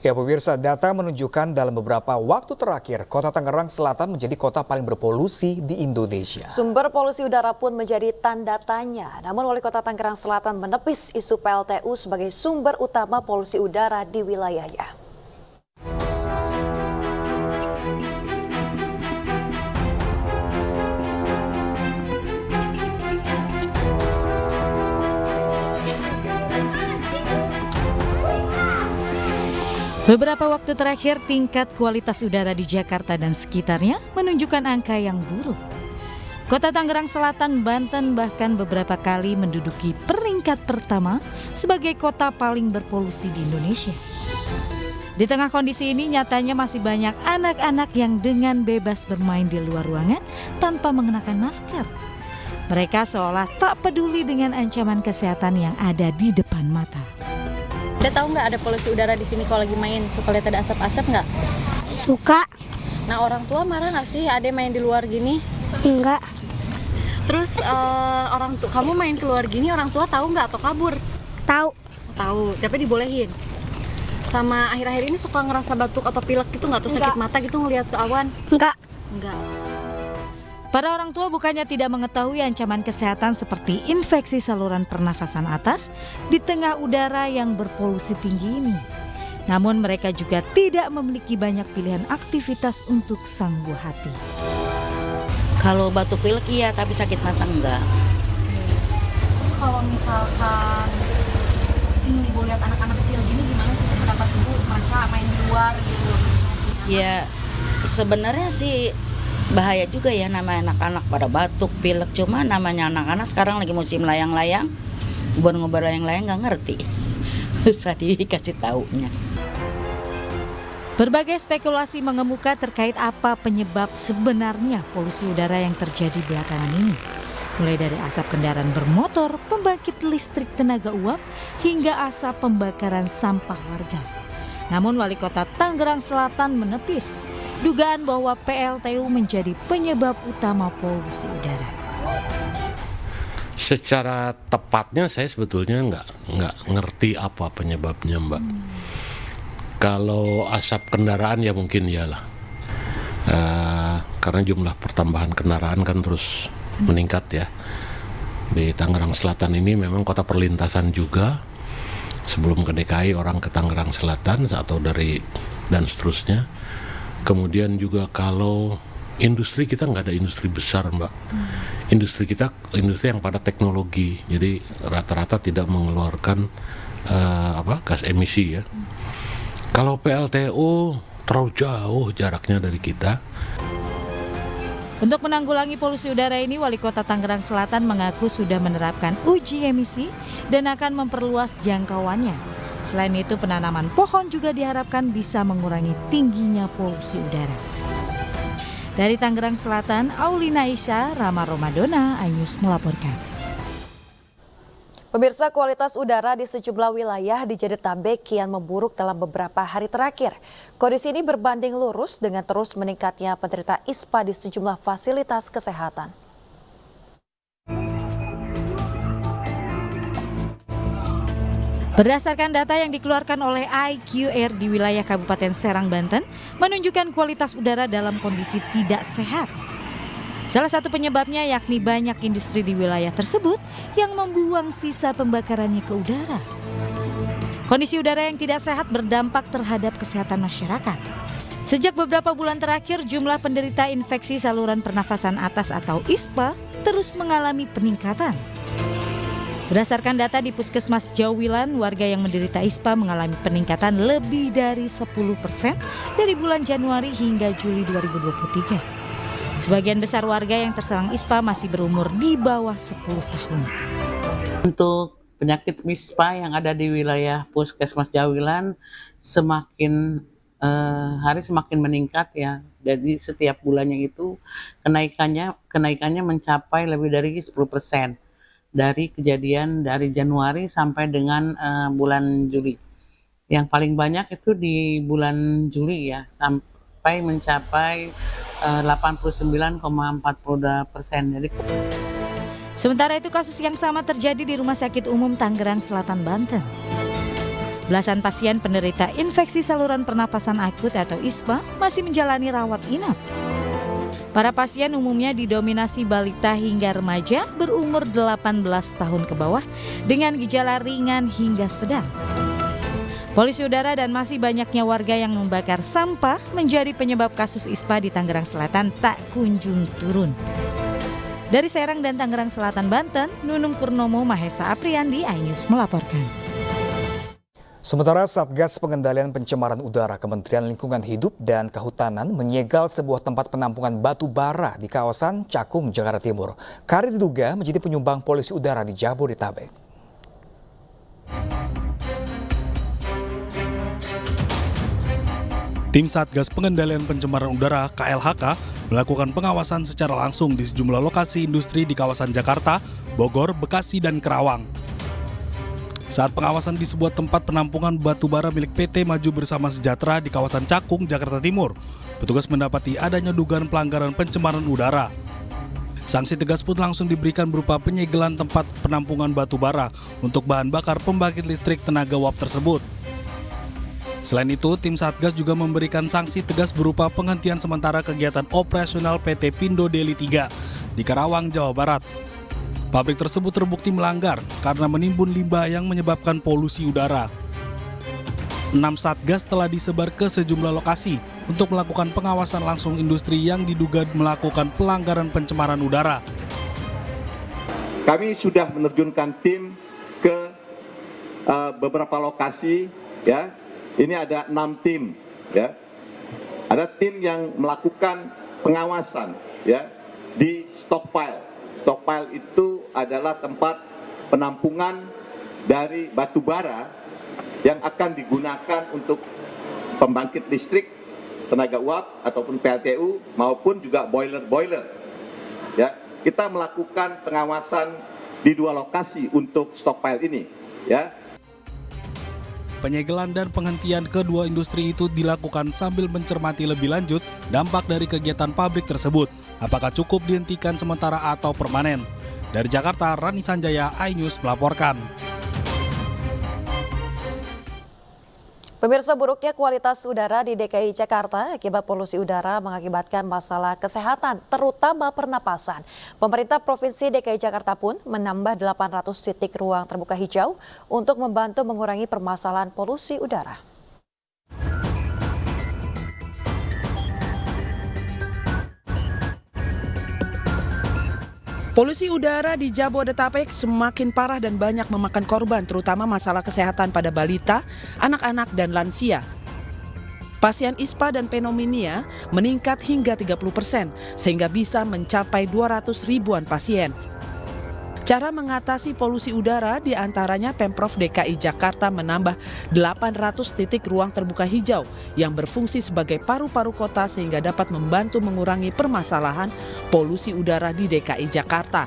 Ya pemirsa, data menunjukkan dalam beberapa waktu terakhir, kota Tangerang Selatan menjadi kota paling berpolusi di Indonesia. Sumber polusi udara pun menjadi tanda tanya. Namun Wali Kota Tangerang Selatan menepis isu PLTU sebagai sumber utama polusi udara di wilayahnya. Beberapa waktu terakhir tingkat kualitas udara di Jakarta dan sekitarnya menunjukkan angka yang buruk. Kota Tangerang Selatan, Banten bahkan beberapa kali menduduki peringkat pertama sebagai kota paling berpolusi di Indonesia. Di tengah kondisi ini nyatanya masih banyak anak-anak yang dengan bebas bermain di luar ruangan tanpa mengenakan masker. Mereka seolah tak peduli dengan ancaman kesehatan yang ada di depan mata. Udah tahu nggak ada polusi udara di sini kalau lagi main? Suka lihat ada asap-asap nggak? Suka. Nah, orang tua marah nggak sih ada main di luar gini? Enggak. Terus kamu main keluar gini, orang tua tahu nggak atau kabur? Tahu. Tahu, tapi dibolehin. Sama akhir-akhir ini suka ngerasa batuk atau pilek gitu nggak? Tuh sakit mata gitu ngelihat ke awan? Enggak. Enggak. Para orang tua bukannya tidak mengetahui ancaman kesehatan seperti infeksi saluran pernafasan atas di tengah udara yang berpolusi tinggi ini. Namun mereka juga tidak memiliki banyak pilihan aktivitas untuk sang buah hati. Kalau batuk pilek iya, tapi sakit mata enggak. Terus kalau misalkan ini ibu lihat anak-anak kecil gini gimana sih pendapat ibu mereka main di luar gitu? Ya sebenarnya sih bahaya juga ya namanya anak-anak pada batuk, pilek. Cuma namanya anak-anak sekarang lagi musim layang-layang, ngobrol layang-layang nggak ngerti. Susah dikasih taunya. Berbagai spekulasi mengemuka terkait apa penyebab sebenarnya polusi udara yang terjadi belakangan ini. Mulai dari asap kendaraan bermotor, pembangkit listrik tenaga uap, hingga asap pembakaran sampah warga. Namun Wali Kota Tangerang Selatan menepis dugaan bahwa PLTU menjadi penyebab utama polusi udara. Secara tepatnya saya sebetulnya nggak ngerti apa penyebabnya, Mbak. Kalau asap kendaraan ya mungkin iyalah, karena jumlah pertambahan kendaraan kan terus meningkat ya. Di Tangerang Selatan ini memang kota perlintasan juga. Sebelum ke DKI orang ke Tangerang Selatan atau dari dan seterusnya. Kemudian juga kalau industri kita nggak ada industri besar, Mbak. Industri kita industri yang pada teknologi, jadi rata-rata tidak mengeluarkan gas emisi ya. Kalau PLTU terlalu jauh jaraknya dari kita. Untuk menanggulangi polusi udara ini, Wali Kota Tangerang Selatan mengaku sudah menerapkan uji emisi dan akan memperluas jangkauannya. Selain itu, penanaman pohon juga diharapkan bisa mengurangi tingginya polusi udara. Dari Tangerang Selatan, Aulina Isya, Rama Romadona, iNews melaporkan. Pemirsa, kualitas udara di sejumlah wilayah di Jabodetabek kian memburuk dalam beberapa hari terakhir. Kondisi ini berbanding lurus dengan terus meningkatnya penderita ISPA di sejumlah fasilitas kesehatan. Berdasarkan data yang dikeluarkan oleh IQR di wilayah Kabupaten Serang, Banten, menunjukkan kualitas udara dalam kondisi tidak sehat. Salah satu penyebabnya yakni banyak industri di wilayah tersebut yang membuang sisa pembakarannya ke udara. Kondisi udara yang tidak sehat berdampak terhadap kesehatan masyarakat. Sejak beberapa bulan terakhir, jumlah penderita infeksi saluran pernafasan atas atau ISPA terus mengalami peningkatan. Berdasarkan data di Puskesmas Jawilan, warga yang menderita ISPA mengalami peningkatan lebih dari 10% dari bulan Januari hingga Juli 2023. Sebagian besar warga yang terserang ISPA masih berumur di bawah 10 tahun. Untuk penyakit ISPA yang ada di wilayah Puskesmas Jawilan semakin hari semakin meningkat ya. Jadi setiap bulannya itu kenaikannya mencapai lebih dari 10%. Dari kejadian dari Januari sampai dengan bulan Juli. Yang paling banyak itu di bulan Juli ya, sampai mencapai 89,42%. Jadi sementara itu kasus yang sama terjadi di Rumah Sakit Umum Tangerang Selatan, Banten. Belasan pasien penderita infeksi saluran pernapasan akut atau ISPA masih menjalani rawat inap. Para pasien umumnya didominasi balita hingga remaja berumur 18 tahun ke bawah dengan gejala ringan hingga sedang. Polusi udara dan masih banyaknya warga yang membakar sampah menjadi penyebab kasus ISPA di Tangerang Selatan tak kunjung turun. Dari Serang dan Tangerang Selatan, Banten, Nunung Purnomo, Mahesa Apriandi, iNews melaporkan. Sementara Satgas Pengendalian Pencemaran Udara Kementerian Lingkungan Hidup dan Kehutanan menyegel sebuah tempat penampungan batu bara di kawasan Cakung, Jakarta Timur. Karena diduga menjadi penyumbang polusi udara di Jabodetabek. Tim Satgas Pengendalian Pencemaran Udara (KLHK) melakukan pengawasan secara langsung di sejumlah lokasi industri di kawasan Jakarta, Bogor, Bekasi, dan Kerawang. Saat pengawasan di sebuah tempat penampungan batu bara milik PT Maju Bersama Sejahtera di kawasan Cakung, Jakarta Timur, petugas mendapati adanya dugaan pelanggaran pencemaran udara. Sanksi tegas pun langsung diberikan berupa penyegelan tempat penampungan batu bara untuk bahan bakar pembangkit listrik tenaga uap tersebut. Selain itu, tim Satgas juga memberikan sanksi tegas berupa penghentian sementara kegiatan operasional PT Pindo Deli 3 di Karawang, Jawa Barat. Pabrik tersebut terbukti melanggar karena menimbun limbah yang menyebabkan polusi udara. 6 Satgas telah disebar ke sejumlah lokasi untuk melakukan pengawasan langsung industri yang diduga melakukan pelanggaran pencemaran udara. Kami sudah menerjunkan tim ke beberapa lokasi, ya. Ini ada 6 tim, ya. Ada tim yang melakukan pengawasan, ya, di stockpile. Stockpile itu adalah tempat penampungan dari batu bara yang akan digunakan untuk pembangkit listrik, tenaga uap ataupun PLTU maupun juga boiler-boiler. Ya, kita melakukan pengawasan di 2 lokasi untuk stockpile ini, ya. Penyegelan dan penghentian kedua industri itu dilakukan sambil mencermati lebih lanjut dampak dari kegiatan pabrik tersebut. Apakah cukup dihentikan sementara atau permanen? Dari Jakarta, Rani Sanjaya, iNews melaporkan. Pemirsa, buruknya kualitas udara di DKI Jakarta akibat polusi udara mengakibatkan masalah kesehatan, terutama pernapasan. Pemerintah Provinsi DKI Jakarta pun menambah 800 titik ruang terbuka hijau untuk membantu mengurangi permasalahan polusi udara. Polusi udara di Jabodetabek semakin parah dan banyak memakan korban, terutama masalah kesehatan pada balita, anak-anak, dan lansia. Pasien ISPA dan pneumonia meningkat hingga 30%, sehingga bisa mencapai 200 ribuan pasien. Cara mengatasi polusi udara diantaranya Pemprov DKI Jakarta menambah 800 titik ruang terbuka hijau yang berfungsi sebagai paru-paru kota sehingga dapat membantu mengurangi permasalahan polusi udara di DKI Jakarta.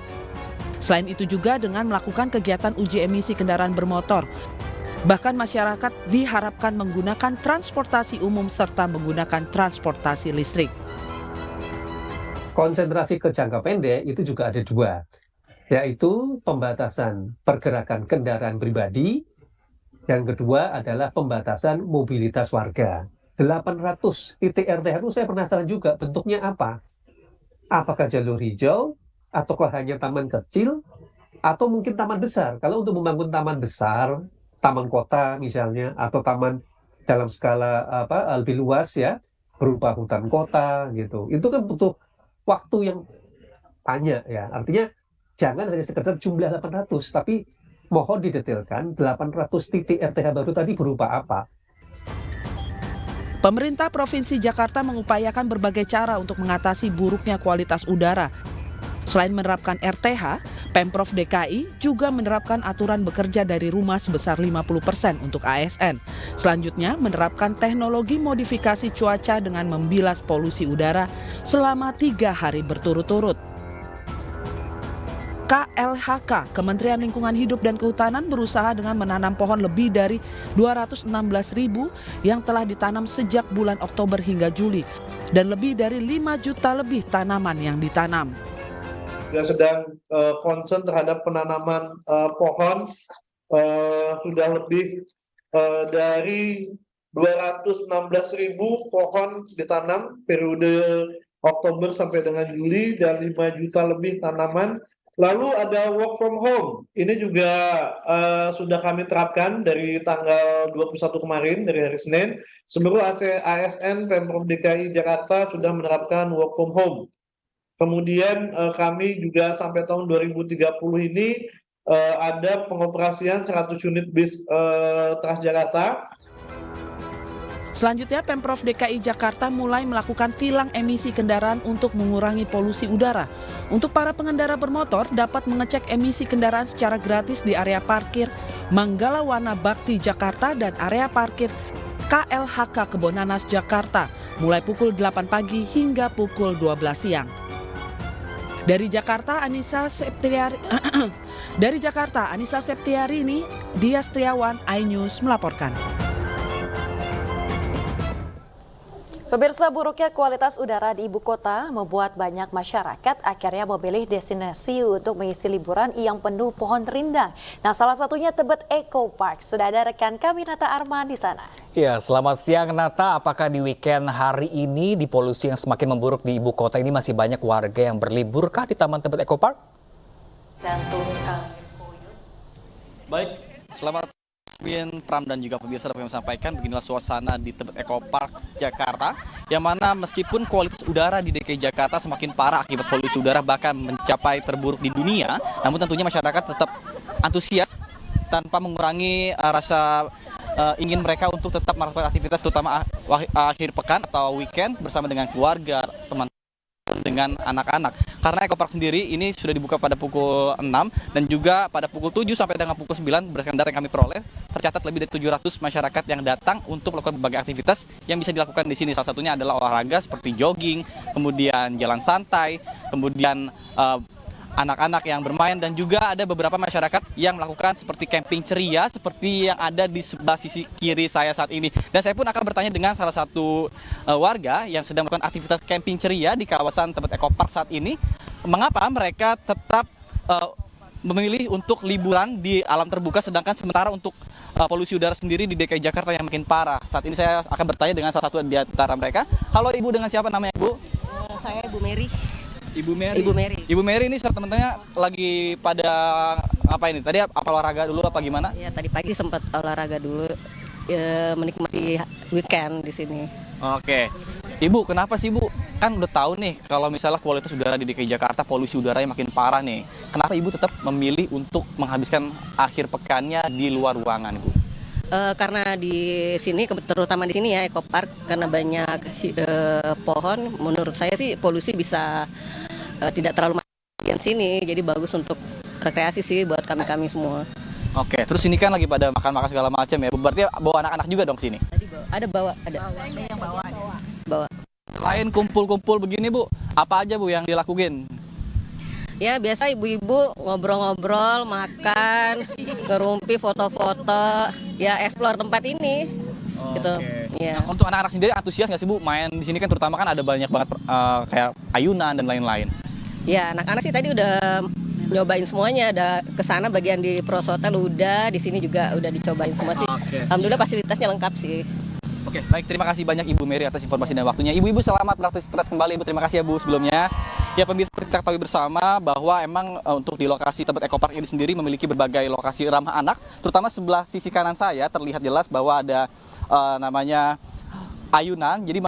Selain itu juga dengan melakukan kegiatan uji emisi kendaraan bermotor. Bahkan masyarakat diharapkan menggunakan transportasi umum serta menggunakan transportasi listrik. Konsentrasi ke jangka pendek itu juga ada 2. Yaitu pembatasan pergerakan kendaraan pribadi, yang kedua adalah pembatasan mobilitas warga. 800 titik RTH itu saya penasaran juga bentuknya apa? Apakah jalur hijau, ataukah hanya taman kecil, atau mungkin taman besar? Kalau untuk membangun taman besar, taman kota misalnya, atau taman dalam skala lebih luas ya, berupa hutan kota gitu, itu kan butuh waktu yang banyak ya. Artinya jangan hanya sekedar jumlah 800, tapi mohon didetailkan 800 titik RTH baru tadi berupa apa. Pemerintah Provinsi Jakarta mengupayakan berbagai cara untuk mengatasi buruknya kualitas udara. Selain menerapkan RTH, Pemprov DKI juga menerapkan aturan bekerja dari rumah sebesar 50% untuk ASN. Selanjutnya menerapkan teknologi modifikasi cuaca dengan membilas polusi udara selama 3 hari berturut-turut. KLHK, Kementerian Lingkungan Hidup dan Kehutanan berusaha dengan menanam pohon lebih dari 216.000 yang telah ditanam sejak bulan Oktober hingga Juli dan lebih dari 5 juta lebih tanaman yang ditanam. Yang sedang concern terhadap penanaman pohon sudah lebih dari 216.000 pohon ditanam periode Oktober sampai dengan Juli dan 5 juta lebih tanaman. Lalu ada work from home. Ini juga sudah kami terapkan dari tanggal 21 kemarin, dari hari Senin. Seluruh ASN Pemprov DKI Jakarta sudah menerapkan work from home. Kemudian kami juga sampai tahun 2030 ini ada pengoperasian 100 unit bis Transjakarta. Selanjutnya, Pemprov DKI Jakarta mulai melakukan tilang emisi kendaraan untuk mengurangi polusi udara. Untuk para pengendara bermotor dapat mengecek emisi kendaraan secara gratis di area parkir Manggala Wana Bakti Jakarta dan area parkir KLHK Kebonanas Jakarta mulai pukul 8 pagi hingga pukul 12 siang. Dari Jakarta, Anissa Septiarini, Dias Triawan, iNews melaporkan. Pemirsa, buruknya kualitas udara di ibu kota membuat banyak masyarakat akhirnya memilih destinasi untuk mengisi liburan yang penuh pohon rindang. Nah, salah satunya Tebet Eco Park. Sudah ada rekan kami Nata Arman di sana. Ya, selamat siang Nata. Apakah di weekend hari ini di polusi yang semakin memburuk di ibu kota ini masih banyak warga yang berliburkah di Taman Tebet Eco Park? Baik, selamat Pram dan juga pemirsa dapat kami sampaikan beginilah suasana di Tebet Eco Park Jakarta, yang mana meskipun kualitas udara di DKI Jakarta semakin parah akibat polusi udara bahkan mencapai terburuk di dunia, namun tentunya masyarakat tetap antusias tanpa mengurangi rasa ingin mereka untuk tetap melakukan aktivitas terutama akhir pekan atau weekend bersama dengan keluarga, teman dengan anak-anak. Karena Eco Park sendiri ini sudah dibuka pada pukul 6 dan juga pada pukul 7 sampai dengan pukul 9 berdasarkan data yang kami peroleh tercatat lebih dari 700 masyarakat yang datang untuk melakukan berbagai aktivitas yang bisa dilakukan di sini. Salah satunya adalah olahraga seperti jogging, kemudian jalan santai, kemudian anak-anak yang bermain, dan juga ada beberapa masyarakat yang melakukan seperti camping ceria seperti yang ada di sebelah sisi kiri saya saat ini. Dan saya pun akan bertanya dengan salah satu warga yang sedang melakukan aktivitas camping ceria di kawasan Tebet Eco Park saat ini, mengapa mereka tetap memilih untuk liburan di alam terbuka sedangkan sementara untuk polusi udara sendiri di DKI Jakarta yang makin parah. Saat ini saya akan bertanya dengan salah satu di antara mereka. Halo Ibu, dengan siapa namanya Ibu? Saya Ibu Mary. Ibu Mary ini teman-temannya lagi pada apa ini? Tadi apa olahraga dulu apa gimana? Ya, tadi pagi sempat olahraga dulu, menikmati weekend di sini. Oke. Ibu, kenapa sih Bu? Kan udah tahu nih kalau misalnya kualitas udara di DKI Jakarta polusi udaranya makin parah nih. Kenapa Ibu tetap memilih untuk menghabiskan akhir pekannya di luar ruangan, Ibu? Karena di sini, terutama di sini ya Eco Park, karena banyak pohon, menurut saya sih polusi bisa tidak terlalu di sini, jadi bagus untuk rekreasi sih buat kami semua. Oke, terus ini kan lagi pada makan-makan segala macam ya, berarti bawa anak-anak juga dong sini? Ada bawa. Selain kumpul-kumpul begini Bu, apa aja Bu yang dilakuin? Ya biasa ibu-ibu ngobrol-ngobrol, makan, ngerumpi, foto-foto, ya explore tempat ini, gitu. Ya. Nah, untuk anak-anak sendiri antusias nggak sih Bu main di sini, kan terutama kan ada banyak banget kayak ayunan dan lain-lain. Ya anak-anak sih tadi udah nyobain semuanya, ada kesana bagian di Prosotel udah, di sini juga udah dicobain semua sih. Alhamdulillah fasilitasnya lengkap sih. Oke, baik, terima kasih banyak Ibu Mary atas informasi dan waktunya. Ibu-ibu selamat beraktivitas kembali Ibu. Terima kasih ya Bu sebelumnya. Ya pemirsa, kita ketahui bersama bahwa emang untuk di lokasi Tebet Eco Park ini sendiri memiliki berbagai lokasi ramah anak. Terutama sebelah sisi kanan saya terlihat jelas bahwa ada namanya ayunan. Jadi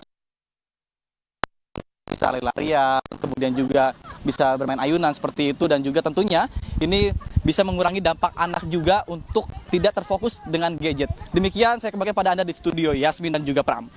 bisa lari-larian, kemudian juga bisa bermain ayunan seperti itu, dan juga tentunya ini bisa mengurangi dampak anak juga untuk tidak terfokus dengan gadget. Demikian saya kembali pada Anda di studio, Yasmin dan juga Pram.